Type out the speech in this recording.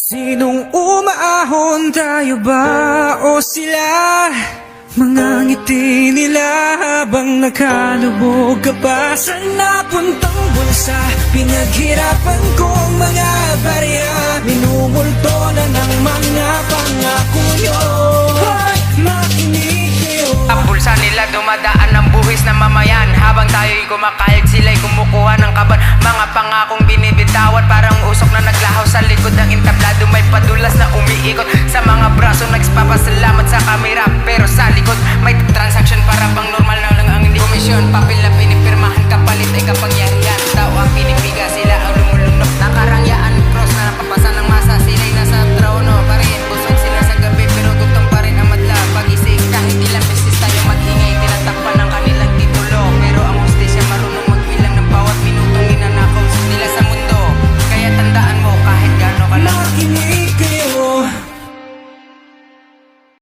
Sinong umaahon, tayo ba o sila? Mga ngiti nila habang nakalubog ka pa sa napuntang bulsa. Pinaghirapan kong mga barya, minumulto na ng mga pangako nyo. Hoy, makinig kayo. Ang bulsa nila dumadaan ng buwis na mamayan, habang tayo'y kumakayod, sila'y kumukuha ng kaban. Mga pangakong binibitawan, parang usok na naglahaw sa likod ng entablado. May padulas na umiikot sa mga braso, nagpapasalamat sa kamera, pero sa likod may transaction para bang normal na lang ang komisyon. Papel na pinipirmahan, kapalit ay kapangyarihan. Tao ang pinipigasin